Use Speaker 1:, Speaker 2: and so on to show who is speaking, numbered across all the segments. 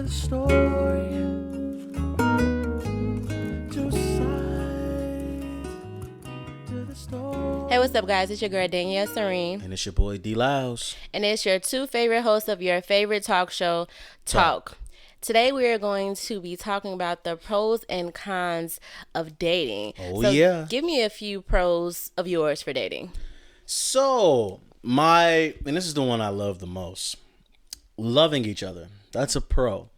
Speaker 1: the story. Two sides to the story.
Speaker 2: Hey, what's up, guys? It's your girl, Danielle Serene.
Speaker 3: And it's your boy, D. Lyles.
Speaker 2: And it's your two favorite hosts of your favorite talk show, Talk. Today, we are going to be talking about the pros and cons of dating.
Speaker 3: Oh,
Speaker 2: so
Speaker 3: yeah.
Speaker 2: Give me a few pros of yours for dating.
Speaker 3: So, and this is the one I love the most. Loving each other. That's a pro.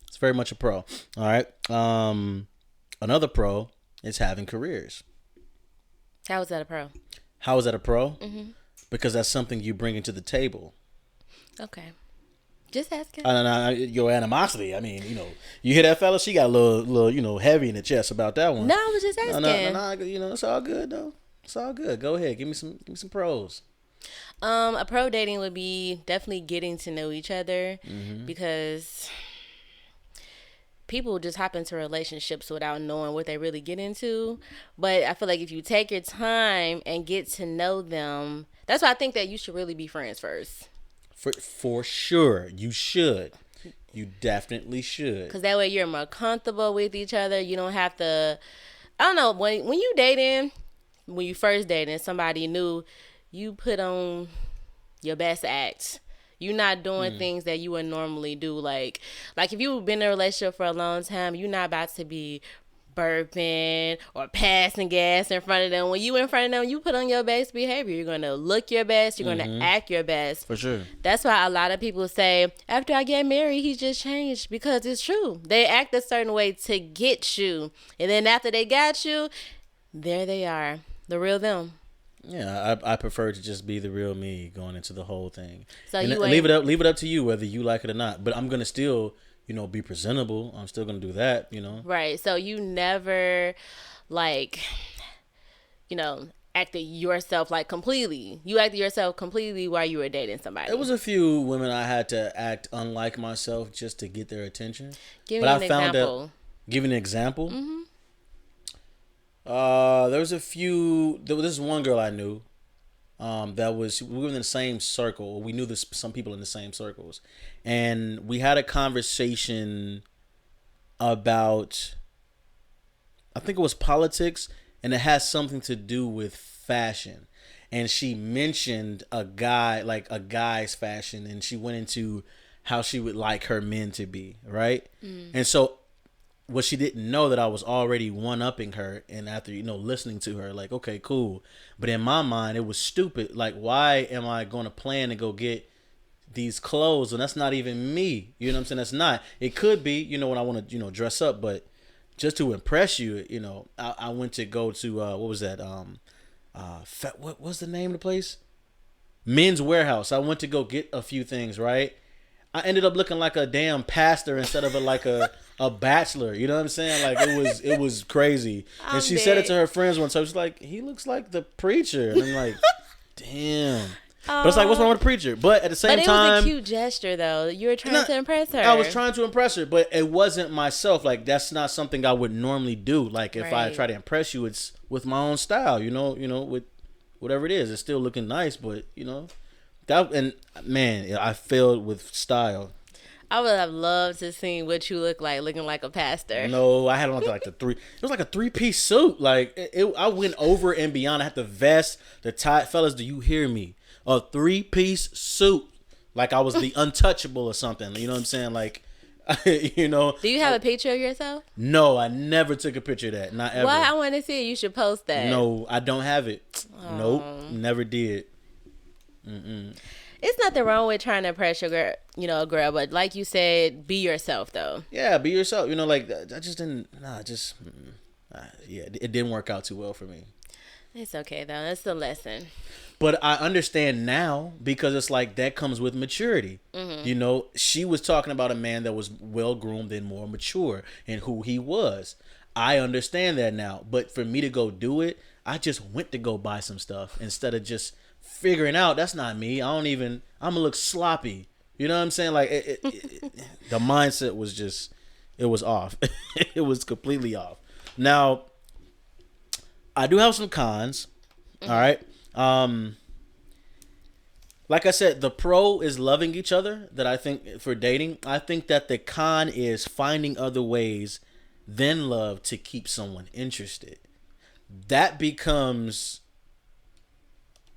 Speaker 3: It's very much a pro. All right. Another pro is having careers.
Speaker 2: How is that a pro?
Speaker 3: How is that a pro?
Speaker 2: Mm-hmm.
Speaker 3: Because that's something you bring into the table.
Speaker 2: Okay. Just asking.
Speaker 3: Your animosity. I mean, you hear that fella? She got a little, heavy in the chest about that one.
Speaker 2: No, I was just asking.
Speaker 3: No, it's all good though. It's all good. Go ahead. Give me some pros.
Speaker 2: A pro dating would be definitely getting to know each other, because people just hop into relationships without knowing what they really get into. But I feel like if you take your time and get to know them, that's why I think that you should really be friends first.
Speaker 3: For sure, you should. You definitely should.
Speaker 2: Because that way you're more comfortable with each other. You don't have to. I don't know, when you dating, when you first dating somebody new, you put on your best act. You're not doing things that you would normally do. Like if you've been in a relationship for a long time, you're not about to be burping or passing gas in front of them. When you in front of them, you put on your best behavior. You're going to look your best. You're going to act your best.
Speaker 3: For sure.
Speaker 2: That's why a lot of people say, after I get married, he just changed. Because it's true. They act a certain way to get you. And then after they got you, there they are. The real them.
Speaker 3: Yeah, I prefer to just be the real me going into the whole thing.
Speaker 2: So
Speaker 3: and leave it up to you whether you like it or not. But I'm gonna still, be presentable. I'm still gonna do that.
Speaker 2: Right. So you never, acted yourself completely. You acted yourself completely while you were dating somebody.
Speaker 3: There was a few women I had to act unlike myself just to get their attention.
Speaker 2: Give me an example.
Speaker 3: Give an example.
Speaker 2: Mm-hmm.
Speaker 3: There was a few. There was this one girl I knew. We were in the same circle. We knew some people in the same circles, and we had a conversation about, I think it was politics, and it has something to do with fashion. And she mentioned a guy's fashion, and she went into how she would like her men to be, right? And so, what she didn't know that I was already one-upping her, and after listening to her, okay, cool. But in my mind, it was stupid. Why am I going to plan to go get these clothes when that's not even me? You know what I'm saying? That's not. It could be, when I want to dress up, but just to impress you, I went to go to what was that? What was the name of the place? Men's Warehouse. I went to go get a few things, right? I ended up looking like a damn pastor instead of a bachelor. You know what I'm saying? It was crazy. And she said it to her friends one time. She's like, he looks like the preacher. And I'm like, damn. But it's what's wrong with the preacher? But at the same time,
Speaker 2: it was a cute gesture, though. You were trying to impress her.
Speaker 3: I was trying to impress her, but it wasn't myself. That's not something I would normally do. If I try to impress you, it's with my own style. With whatever it is. It's still looking nice, but I failed with style.
Speaker 2: I would have loved to see what you look like, looking like a pastor.
Speaker 3: No, I had on the three. It was like a 3-piece suit. I went over and beyond. I had the vest, the tie. Fellas, do you hear me? A 3-piece suit. I was the untouchable or something. You know what I'm saying?
Speaker 2: Do you have a picture of yourself?
Speaker 3: No, I never took a picture of that. Not ever.
Speaker 2: Why? I want to see it. You should post that.
Speaker 3: No, I don't have it. Nope, never did.
Speaker 2: It's nothing wrong with trying to impress your girl, a girl, but like you said, be yourself though.
Speaker 3: Yeah, be yourself. I just didn't. It didn't work out too well for me.
Speaker 2: It's okay though. That's the lesson.
Speaker 3: But I understand now because it's that comes with maturity. She was talking about a man that was well groomed and more mature and who he was. I understand that now. But for me to go do it, I just went to go buy some stuff instead of just figuring out that's not me. I'm gonna look sloppy. You know what I'm saying? The mindset was it was off. It was completely off. Now, I do have some cons. All right. like I said, the pro is loving each other. That I think for dating, I think that the con is finding other ways than love to keep someone interested. That becomes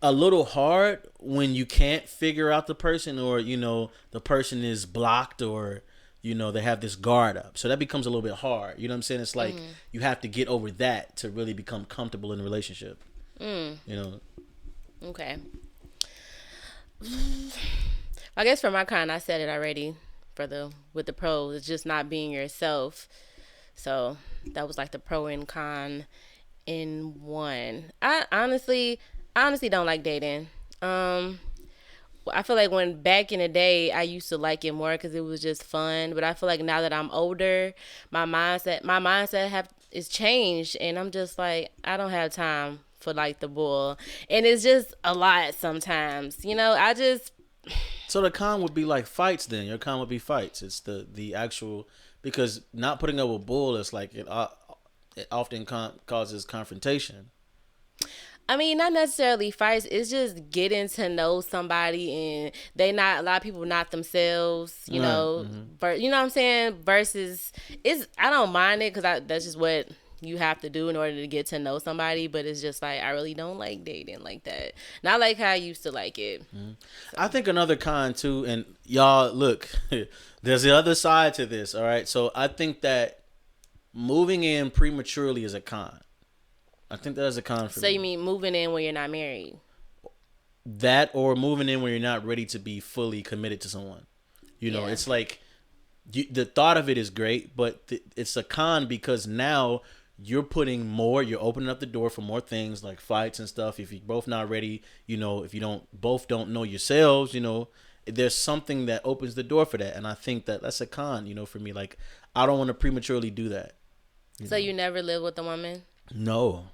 Speaker 3: a little hard when you can't figure out the person, or the person is blocked, or they have this guard up. So that becomes a little bit hard. You know what I'm saying? It's like you have to get over that to really become comfortable in a relationship.
Speaker 2: Okay. I guess for my kind, I said it already. With the pros, it's just not being yourself. So that was like the pro and con in one. I honestly don't like dating. I feel like when back in the day, I used to like it more because it was just fun. But I feel like now that I'm older, my mindset is changed, and I'm just like, I don't have time for like the bull, and it's just a lot sometimes.
Speaker 3: So the con would be like fights. Then your con would be fights. It's the actual, because not putting up with bull is like it often causes confrontation.
Speaker 2: I mean, not necessarily fights. It's just getting to know somebody, and a lot of people not themselves, you know. But you know what I'm saying? Versus, I don't mind it because that's just what you have to do in order to get to know somebody. But it's just like, I really don't like dating like that. Not like how I used to like it. So.
Speaker 3: I think another con too, and y'all look, there's the other side to this. All right, so I think that moving in prematurely is a con. I think that is a con for me.
Speaker 2: So you mean moving in when you're not married?
Speaker 3: That, or moving in when you're not ready to be fully committed to someone. It's like the thought of it is great, but it's a con because now you're opening up the door for more things like fights and stuff. If you're both not ready, if you both don't know yourselves, there's something that opens the door for that. And I think that's a con, for me. Like, I don't want to prematurely do that.
Speaker 2: So you never live with a woman?
Speaker 3: No.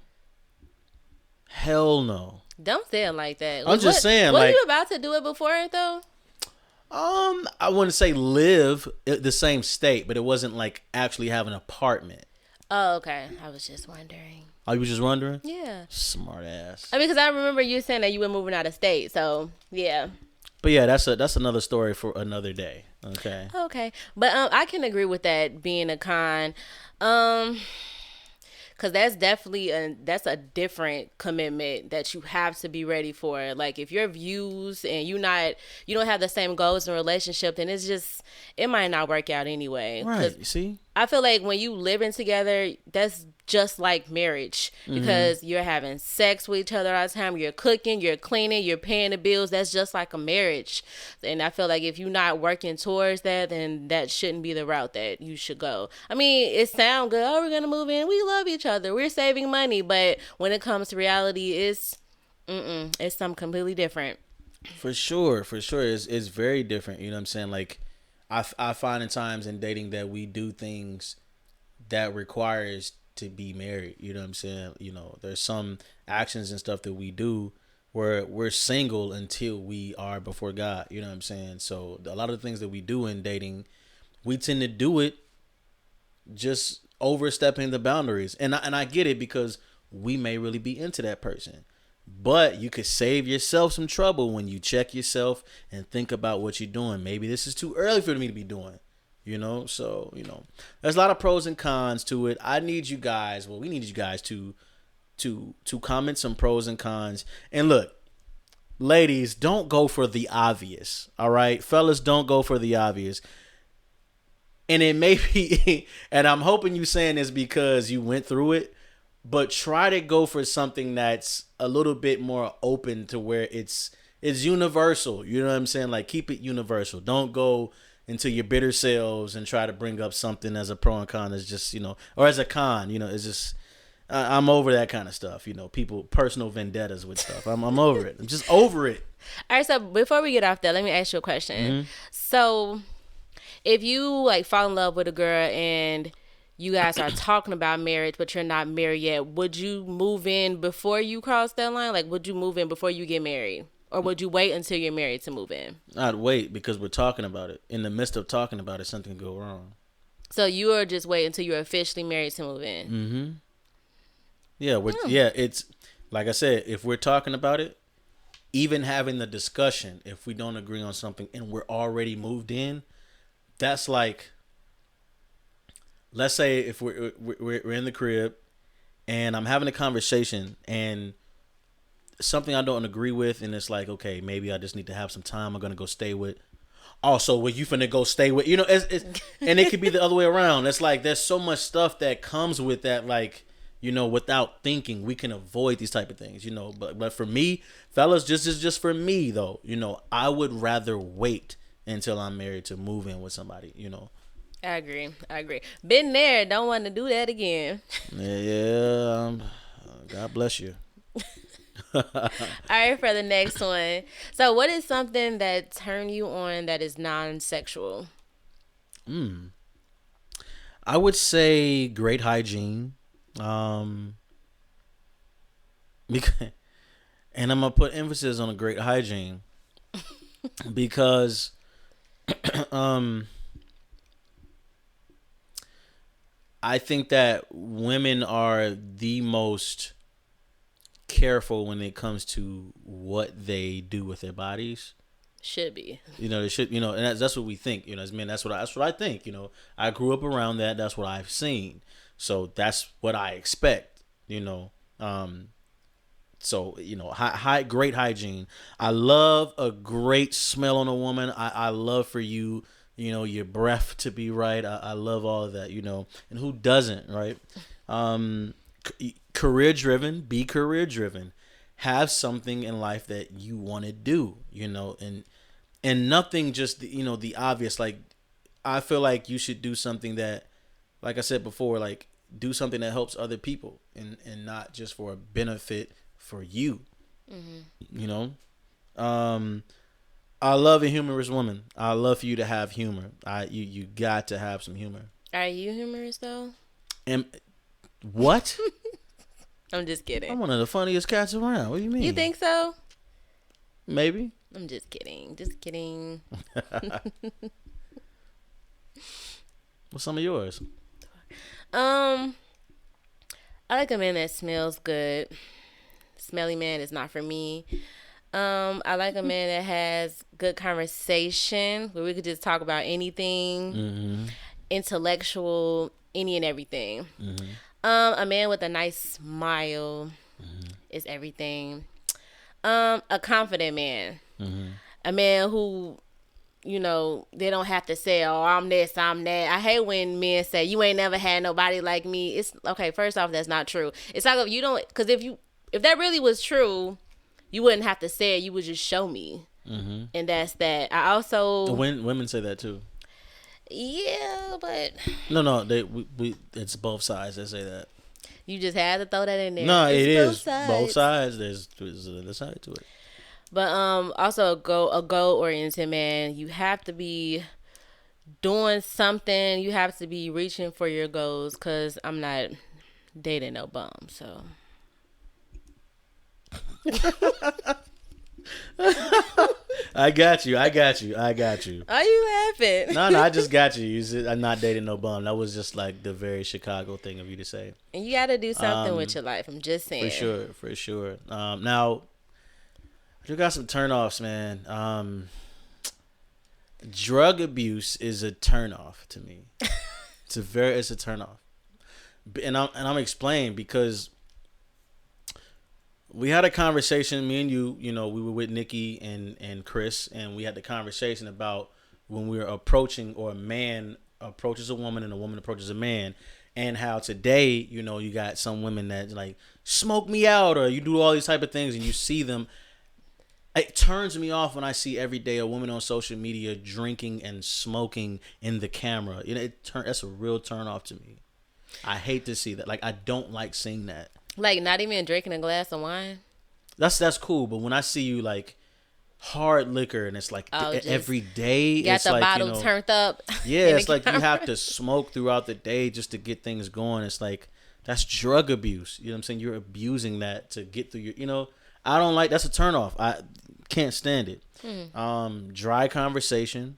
Speaker 3: Hell no.
Speaker 2: Don't say it like that.
Speaker 3: I'm just saying,
Speaker 2: were you about to do it before it though?
Speaker 3: I wouldn't say live the same state, but it wasn't like actually have an apartment.
Speaker 2: Oh, okay. I was just wondering.
Speaker 3: Oh, you was just wondering?
Speaker 2: Yeah.
Speaker 3: Smart ass.
Speaker 2: I mean, because I remember you saying that you were moving out of state, so yeah.
Speaker 3: But yeah, that's another story for another day. Okay.
Speaker 2: Okay, but I can agree with that being a con. Because that's definitely that's a different commitment that you have to be ready for. Like, if your views and you don't have the same goals in a relationship, then it might not work out anyway.
Speaker 3: Right, you see?
Speaker 2: I feel like when you living together, that's just like marriage, because you're having sex with each other all the time. You're cooking, you're cleaning, you're paying the bills. That's just like a marriage. And I feel like if you're not working towards that, then that shouldn't be the route that you should go. I mean, it sounds good. Oh, we're going to move in. We love each other. We're saving money. But when it comes to reality, it's something completely different.
Speaker 3: For sure. It's very different. You know what I'm saying? Like, I find in times in dating that we do things that requires to be married. You know what I'm saying? There's some actions and stuff that we do where we're single until we are before God. You know what I'm saying? So a lot of the things that we do in dating, we tend to do it just overstepping the boundaries. And I get it, because we may really be into that person. But you could save yourself some trouble when you check yourself and think about what you're doing. Maybe this is too early for me to be doing, So, there's a lot of pros and cons to it. We need you guys to comment some pros and cons. And look, ladies, don't go for the obvious. All right, fellas, don't go for the obvious. And it may be, and I'm hoping you saying this because you went through it, but try to go for something that's a little bit more open to where it's universal. You know what I'm saying? Like, keep it universal. Don't go into your bitter selves and try to bring up something as a pro and con. As just, or as a con, it's just, I'm over that kind of stuff. People, personal vendettas with stuff. I'm over it. I'm just over it.
Speaker 2: All right. So before we get off that, let me ask you a question. So if you fall in love with a girl and you guys are talking about marriage, but you're not married yet, would you move in before you cross that line? Like, would you move in before you get married? Or would you wait until you're married to move in?
Speaker 3: I'd wait, because we're talking about it. In the midst of talking about it, something could go wrong.
Speaker 2: So you would just wait until you're officially married to move in?
Speaker 3: Yeah, it's like I said, if we're talking about it, even having the discussion, if we don't agree on something and we're already moved in, that's like, let's say if we're in the crib and I'm having a conversation and something I don't agree with, and it's like, okay, maybe I just need to have some time. I'm gonna go stay with. Also, well, you finna go stay with, and it could be the other way around. It's like there's so much stuff that comes with that, like, without thinking, we can avoid these type of things, But for me, fellas, just for me though, I would rather wait until I'm married to move in with somebody.
Speaker 2: I agree. Been there. Don't want to do that again.
Speaker 3: Yeah. God bless you.
Speaker 2: All right, for the next one. So, what is something that turned you on that is non-sexual?
Speaker 3: I would say great hygiene. Because, and I'm gonna put emphasis on a great hygiene because, I think that women are the most careful when it comes to what they do with their bodies.
Speaker 2: Should be.
Speaker 3: They should, and that's what we think, as men. That's what I think. I grew up around that. That's what I've seen. So that's what I expect. So great hygiene. I love a great smell on a woman. I love for you, your breath to be right. I love all of that. And who doesn't, right? Career driven, be career driven, have something in life that you want to do, and nothing just the obvious. Like, I feel like you should do something that, like I said before, like do something that helps other people and not just for a benefit for you. I love a humorous woman. I love for you to have humor. You got to have some humor.
Speaker 2: Are you humorous though?
Speaker 3: What?
Speaker 2: I'm just kidding.
Speaker 3: I'm one of the funniest cats around. What do you mean?
Speaker 2: You think so?
Speaker 3: Maybe.
Speaker 2: I'm just kidding. Just kidding.
Speaker 3: What's some of yours?
Speaker 2: I like a man that smells good. Smelly man is not for me. I like a man that has good conversation where we could just talk about anything, intellectual, any and everything. A man with a nice smile is everything. A confident man. A man who, they don't have to say, oh, I'm this, I'm that. I hate when men say, you ain't never had nobody like me. It's okay. First off, that's not true. It's like, because if that really was true, you wouldn't have to say it. You would just show me. And that's that. I also...
Speaker 3: Women say that too.
Speaker 2: Yeah, but...
Speaker 3: No, we it's both sides that say that.
Speaker 2: You just had to throw that in there.
Speaker 3: No,
Speaker 2: it's
Speaker 3: it is both sides. There's another side to it.
Speaker 2: But also a goal-oriented man, you have to be doing something. You have to be reaching for your goals, because I'm not dating no bum, so...
Speaker 3: I got you.
Speaker 2: Are you laughing?
Speaker 3: No, I just got you. You said I'm not dating no bum. That was just like the very Chicago thing of you to say.
Speaker 2: And you got to do something with your life. I'm just saying.
Speaker 3: For sure. Now, you got some turnoffs, man. Drug abuse is a turnoff to me. It's a turnoff, and I'm explaining because we had a conversation, me and you, we were with Nikki and Chris, and we had the conversation about when we were approaching, or a man approaches a woman and a woman approaches a man, and how today, you got some women that like smoke me out, or you do all these type of things, and you see them. It turns me off when I see every day a woman on social media drinking and smoking in the camera. That's a real turn off to me. I hate to see that. Like, I don't like seeing that.
Speaker 2: Like, not even drinking a glass of wine?
Speaker 3: That's cool, but when I see you like hard liquor and it's like every day,
Speaker 2: got
Speaker 3: it's
Speaker 2: the
Speaker 3: like,
Speaker 2: bottle turned up.
Speaker 3: Yeah, it's like you have to smoke throughout the day just to get things going. It's like, that's drug abuse. You know what I'm saying? You're abusing that to get through your, I don't like, that's a turnoff. I can't stand it. Dry conversation.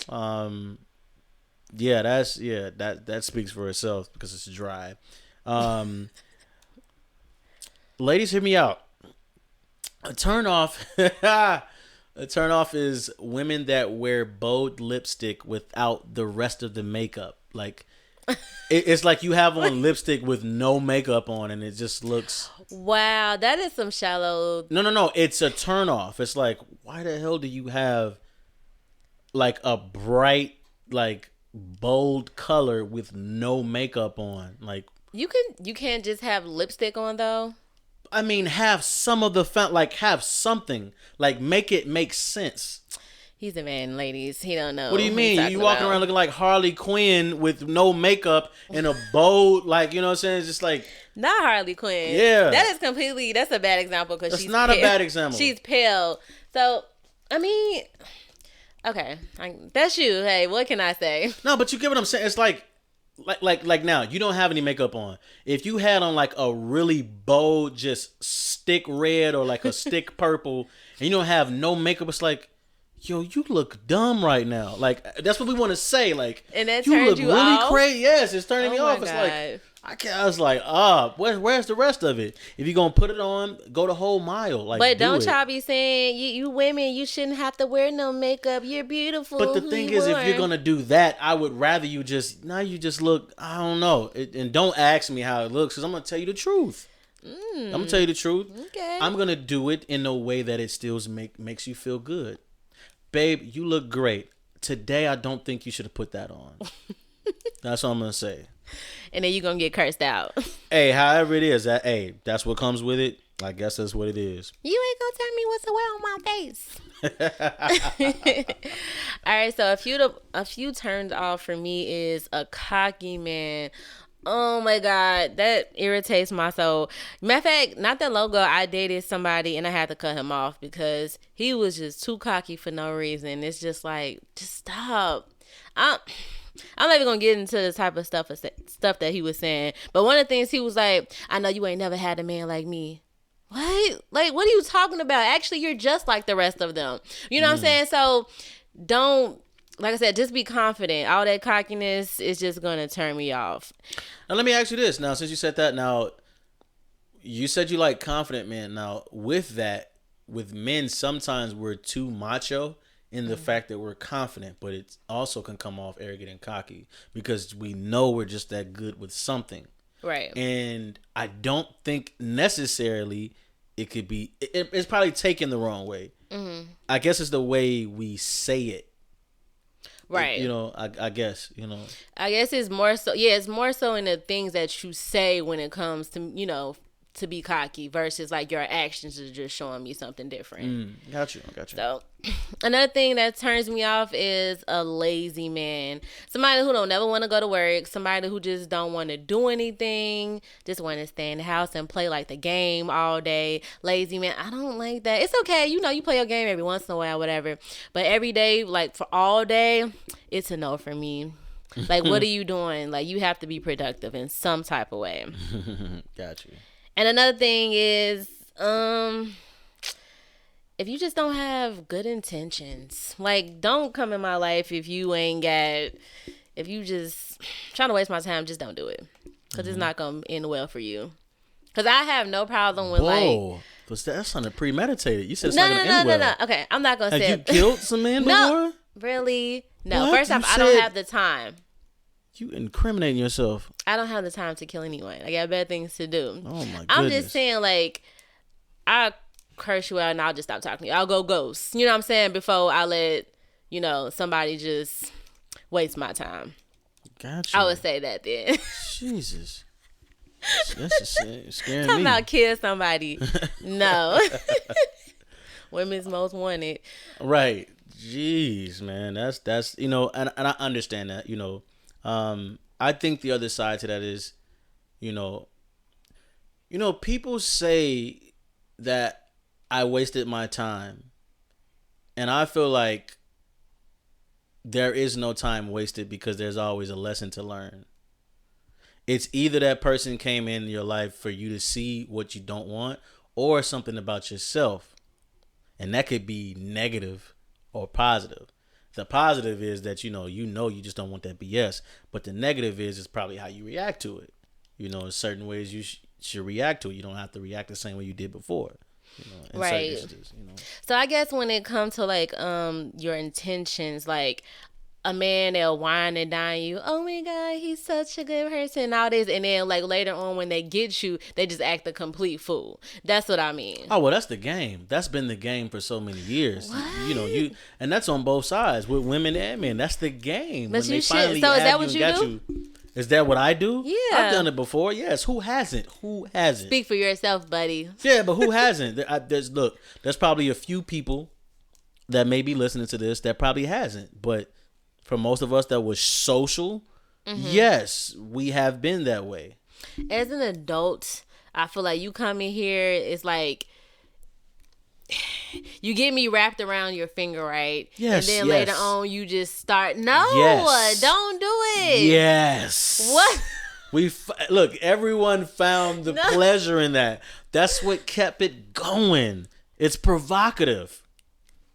Speaker 3: That speaks for itself because it's dry. Ladies, hear me out. A turn off. A turn off is women that wear bold lipstick without the rest of the makeup. Like it's like you have on lipstick with no makeup on, and it just looks.
Speaker 2: Wow, that is some shallow.
Speaker 3: No. It's a turn off. It's like, why the hell do you have like a bright, like bold color with no makeup on? Like,
Speaker 2: You can't just have lipstick on though.
Speaker 3: I mean, have some of the like have something, like make it make sense.
Speaker 2: He's a man, ladies. He don't know.
Speaker 3: What do you
Speaker 2: what
Speaker 3: mean?
Speaker 2: he's
Speaker 3: You
Speaker 2: talking
Speaker 3: walking
Speaker 2: about.
Speaker 3: around looking like Harley Quinn with no makeup and a bold, like, you know what I'm saying? It's just like,
Speaker 2: Not Harley Quinn.
Speaker 3: Yeah.
Speaker 2: That is completely. That's a bad example because
Speaker 3: That's
Speaker 2: she's
Speaker 3: not a
Speaker 2: pale.
Speaker 3: bad example.
Speaker 2: She's pale. So I mean, okay, that's you. Hey, what can I say?
Speaker 3: no, but you get what I'm saying. It's like now you don't have any makeup on. If you had on like a really bold, just stick red or like a stick purple, and you don't have no makeup, it's like, yo, you look dumb right now. Like that's what we want to say. Like,
Speaker 2: And that
Speaker 3: you
Speaker 2: turned
Speaker 3: look
Speaker 2: you
Speaker 3: really
Speaker 2: off?
Speaker 3: crazy. Yes, it's turning
Speaker 2: Oh
Speaker 3: me
Speaker 2: my
Speaker 3: off. It's like
Speaker 2: God.
Speaker 3: I was like, where's the rest of it? If you're gonna put it on, go the whole mile. Like,
Speaker 2: But don't
Speaker 3: it.
Speaker 2: y'all be saying you women, you shouldn't have to wear no makeup. You're beautiful.
Speaker 3: But the
Speaker 2: who
Speaker 3: thing
Speaker 2: you
Speaker 3: is, if
Speaker 2: are.
Speaker 3: you're gonna do that, I would rather you just look. I don't know, and don't ask me how it looks, because I'm gonna tell you the truth. I'm gonna tell you the truth.
Speaker 2: Okay.
Speaker 3: I'm gonna do it in a way that it still makes you feel good, babe. You look great today. I don't think you should have put that on. That's all I'm gonna say.
Speaker 2: And then you're gonna get cursed out.
Speaker 3: Hey, however it is, that's what comes with it. I guess that's what it is.
Speaker 2: You ain't gonna tell me what to wear on my face. All right, so a few turned off for me is a cocky man. Oh my God, that irritates my soul. Matter of fact, not that long ago, I dated somebody and I had to cut him off because he was just too cocky for no reason. It's just like, just stop. I'm not even gonna get into the type of stuff that he was saying. But one of the things he was like, I know you ain't never had a man like me. What? Like, what are you talking about? Actually, you're just like the rest of them. You know what I'm saying? So don't, like I said, just be confident. All that cockiness is just gonna turn me off.
Speaker 3: Now let me ask you this. Now, since you said that, now you said you like confident men. Now, with that, with men, sometimes we're too macho in the fact that we're confident, but it also can come off arrogant and cocky because we know we're just that good with something.
Speaker 2: Right.
Speaker 3: And I don't think necessarily it could be. It's probably taken the wrong way. I guess it's the way we say it.
Speaker 2: Right.
Speaker 3: You know, I guess, you know.
Speaker 2: I guess it's more so. Yeah, it's more so in the things that you say when it comes to, to be cocky versus like your actions are just showing me something different.
Speaker 3: Got you.
Speaker 2: So another thing that turns me off is a lazy man. Somebody who don't never want to go to work. Somebody who just don't want to do anything. Just want to stay in the house and play like the game all day. Lazy man. I don't like that. It's okay. You play your game every once in a while, whatever. But every day, like for all day, it's a no for me. Like, what are you doing? Like, you have to be productive in some type of way.
Speaker 3: Got you.
Speaker 2: And another thing is, if you just don't have good intentions, like, don't come in my life if you just trying to waste my time, just don't do it. Because it's not going to end well for you. Because I have no problem with,
Speaker 3: Whoa. That sounded premeditated. You said it's
Speaker 2: no,
Speaker 3: not going to
Speaker 2: no,
Speaker 3: end
Speaker 2: no,
Speaker 3: well.
Speaker 2: no. Okay, I'm not going to
Speaker 3: Have
Speaker 2: say
Speaker 3: you killed some men before?
Speaker 2: No, really? No.
Speaker 3: What?
Speaker 2: First off,
Speaker 3: You
Speaker 2: I don't
Speaker 3: said-
Speaker 2: have the time.
Speaker 3: You incriminating yourself.
Speaker 2: I don't have the time to kill anyone. I got better things to do.
Speaker 3: Oh, my goodness.
Speaker 2: I'm just saying, like, I curse you out and I'll just stop talking to you. I'll go ghost. You know what I'm saying? Before I let, somebody just waste my time.
Speaker 3: Got you.
Speaker 2: I would say that then.
Speaker 3: Jesus. That's just scaring
Speaker 2: Talking
Speaker 3: me.
Speaker 2: about kill somebody. No. Women's most wanted.
Speaker 3: Right. Jeez, man. That's and I understand that, I think the other side to that is, people say that I wasted my time. And I feel like there is no time wasted because there's always a lesson to learn. It's either that person came in your life for you to see what you don't want or something about yourself. And that could be negative or positive. The positive is that, you just don't want that BS. But the negative is probably how you react to it. In certain ways you should react to it. You don't have to react the same way you did before. in certain
Speaker 2: Right.
Speaker 3: instances,
Speaker 2: So I guess when it comes to like your intentions, like a man they'll whine and dine you, oh my god, he's such a good person and all this, and then like later on when they get you, they just act a complete fool. That's what I mean.
Speaker 3: Oh well, that's the game. That's been the game for so many years. You and that's on both sides with women and men. That's the game.
Speaker 2: But
Speaker 3: When
Speaker 2: you
Speaker 3: they
Speaker 2: should-
Speaker 3: finally
Speaker 2: so is
Speaker 3: have
Speaker 2: that what
Speaker 3: and
Speaker 2: you
Speaker 3: got
Speaker 2: do?
Speaker 3: Is that what I do?
Speaker 2: Yeah.
Speaker 3: I've done it before. Yes. Who hasn't? Who hasn't?
Speaker 2: Speak for yourself, buddy.
Speaker 3: Yeah, but who hasn't? There's probably a few people that may be listening to this that probably hasn't. But for most of us that was social, yes, we have been that way.
Speaker 2: As an adult, I feel like you come in here, it's like you get me wrapped around your finger, right?
Speaker 3: Yes,
Speaker 2: And then
Speaker 3: yes.
Speaker 2: later on, you just start, no,
Speaker 3: Yes.
Speaker 2: don't do it.
Speaker 3: Yes.
Speaker 2: What?
Speaker 3: Look, everyone found the
Speaker 2: No.
Speaker 3: pleasure in that. That's what kept it going. It's provocative.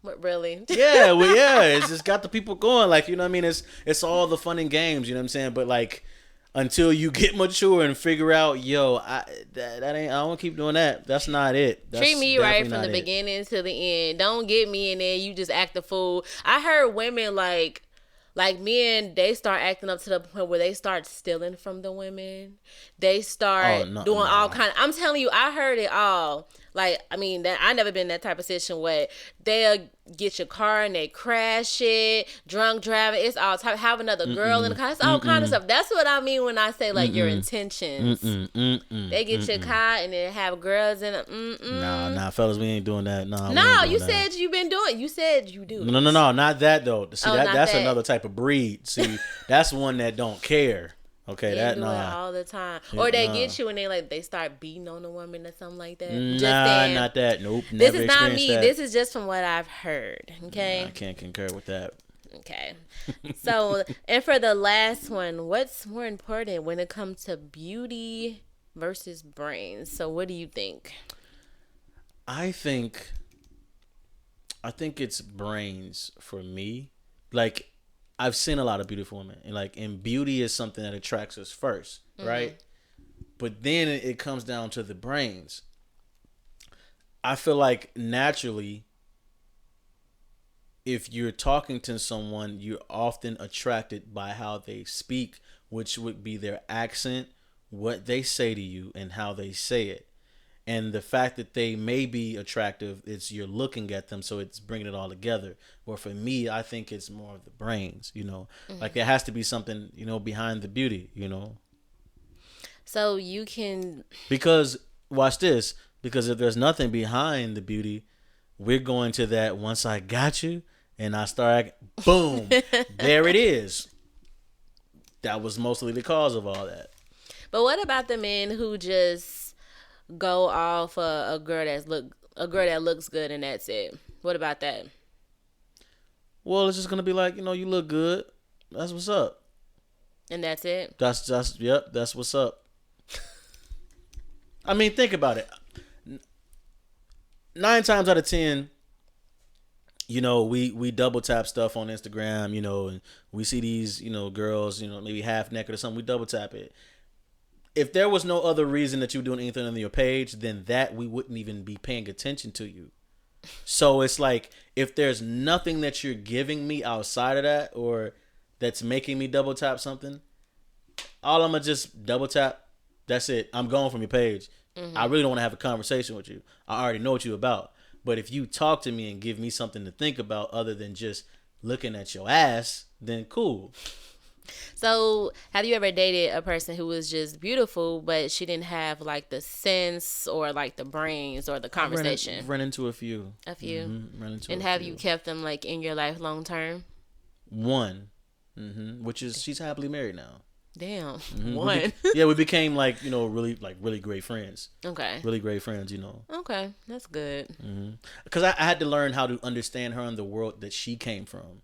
Speaker 2: What, really?
Speaker 3: Yeah, well, yeah, it's just got the people going. Like, you know what I mean? It's all the fun and games, you know what I'm saying? But like until you get mature and figure out, that ain't, I don't keep doing that. That's not it. That's
Speaker 2: Treat me right
Speaker 3: definitely
Speaker 2: from the
Speaker 3: not it.
Speaker 2: beginning to the end. Don't get me in there. You just act a fool. I heard women like men, they start acting up to the point where they start stealing from the women. They start
Speaker 3: Oh, no,
Speaker 2: doing
Speaker 3: no.
Speaker 2: all kind. I'm telling you, I heard it all. Like, I mean, that I never been in that type of situation where they'll get your car and they crash it, drunk driving. It's all type. Have another girl in the car. It's all kind of stuff. That's what I mean when I say like your intentions. They get your car and then have girls in it.
Speaker 3: Nah, fellas, we ain't doing that. Nah, we
Speaker 2: No,
Speaker 3: ain't doing
Speaker 2: you
Speaker 3: that.
Speaker 2: said you've been doing. You said you do.
Speaker 3: No, not that though. See,
Speaker 2: Oh, not
Speaker 3: that's
Speaker 2: that.
Speaker 3: another type of breed. See, that's one that don't care. Okay,
Speaker 2: They
Speaker 3: that
Speaker 2: do it
Speaker 3: nah.
Speaker 2: all the time, or they
Speaker 3: nah.
Speaker 2: get you and they start beating on the woman or something like that.
Speaker 3: Nah,
Speaker 2: saying.
Speaker 3: not that. Nope.
Speaker 2: This
Speaker 3: Never
Speaker 2: is not
Speaker 3: experienced
Speaker 2: me.
Speaker 3: that.
Speaker 2: This is just from what I've heard. Okay.
Speaker 3: I can't concur with that.
Speaker 2: Okay. So, and for the last one, what's more important when it comes to beauty versus brains? So, what do you think?
Speaker 3: I think it's brains for me. Like, I've seen a lot of beautiful women, and beauty is something that attracts us first, right? But then it comes down to the brains. I feel like naturally, if you're talking to someone, you're often attracted by how they speak, which would be their accent, what they say to you, and how they say it. And the fact that they may be attractive, it's you're looking at them, so it's bringing it all together. Or for me, I think it's more of the brains, Like there has to be something, behind the beauty,
Speaker 2: So, you can.
Speaker 3: Because, watch this, because if there's nothing behind the beauty, we're going to that once I got you, and I start, boom, there it is. That was mostly the cause of all that.
Speaker 2: But what about the men who just go off a girl that looks good and that's it? What about that?
Speaker 3: Well, it's just going to be like, you look good. That's what's up.
Speaker 2: And that's it?
Speaker 3: Yep, that's what's up. I mean, think about it. 9 times out of 10, we double tap stuff on Instagram, and we see these, girls, maybe half naked or something. We double tap it. If there was no other reason that you were doing anything on your page, then we wouldn't even be paying attention to you. So it's like, if there's nothing that you're giving me outside of that, or that's making me double tap something, all I'm gonna just double tap. That's it. I'm going from your page. I really don't want to have a conversation with you. I already know what you're about. But if you talk to me and give me something to think about other than just looking at your ass, then cool.
Speaker 2: So, have you ever dated a person who was just beautiful, but she didn't have like the sense or like the brains or the conversation?
Speaker 3: Run into a few.
Speaker 2: A few.
Speaker 3: Run into
Speaker 2: And
Speaker 3: a
Speaker 2: have
Speaker 3: few.
Speaker 2: you kept them like in your life long term?
Speaker 3: One. Which is, she's happily married now.
Speaker 2: Damn.
Speaker 3: We
Speaker 2: One.
Speaker 3: we became really great friends.
Speaker 2: Okay.
Speaker 3: Really great friends,
Speaker 2: Okay. That's good.
Speaker 3: Because I had to learn how to understand her and the world that she came from.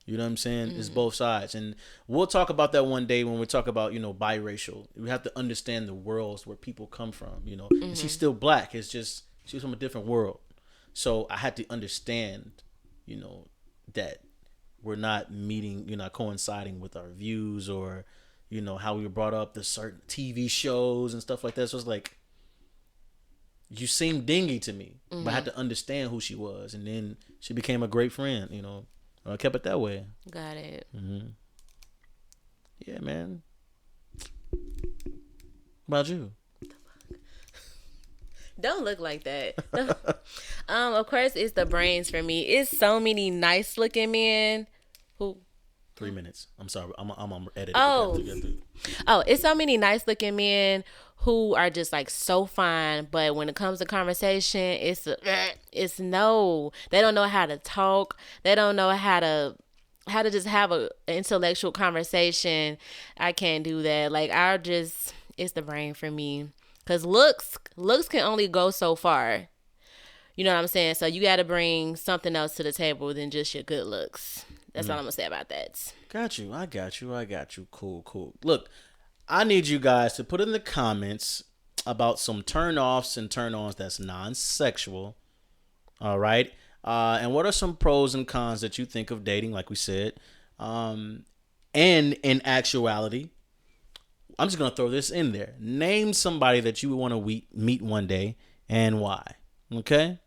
Speaker 3: You know what I'm saying? It's both sides. And we'll talk about that one day when we talk about, biracial. We have to understand the worlds where people come from, And she's still black. It's just, she was from a different world. So I had to understand, that we're not meeting, not coinciding with our views or, how we were brought up, the certain TV shows and stuff like that. So it's like, you seemed dingy to me, but I had to understand who she was, and then she became a great friend. You know, I kept it that way.
Speaker 2: Got it.
Speaker 3: Yeah, man. What about you?
Speaker 2: Don't look like that. Of course, it's the brains for me. It's so many nice looking men who.
Speaker 3: 3 minutes. I'm sorry. I'm editing.
Speaker 2: Oh. Oh, it's so many nice looking men who are just like so fine, but when it comes to conversation, it's no. They don't know how to talk. They don't know how to just have a intellectual conversation. I can't do that. Like it's the brain for me. Cause looks can only go so far. You know what I'm saying? So you got to bring something else to the table than just your good looks. That's all I'm gonna say about that.
Speaker 3: Got you. I got you. Cool. Look, I need you guys to put in the comments about some turn-offs and turn-ons that's non-sexual. All right. And what are some pros and cons that you think of dating, like we said? And in actuality, I'm just going to throw this in there. Name somebody that you would want to meet one day and why. Okay?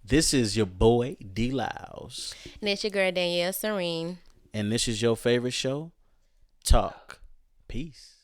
Speaker 3: This is your boy, D. Lyles.
Speaker 2: And it's your girl, Danielle Serene.
Speaker 3: And this is your favorite show, Talk. Peace.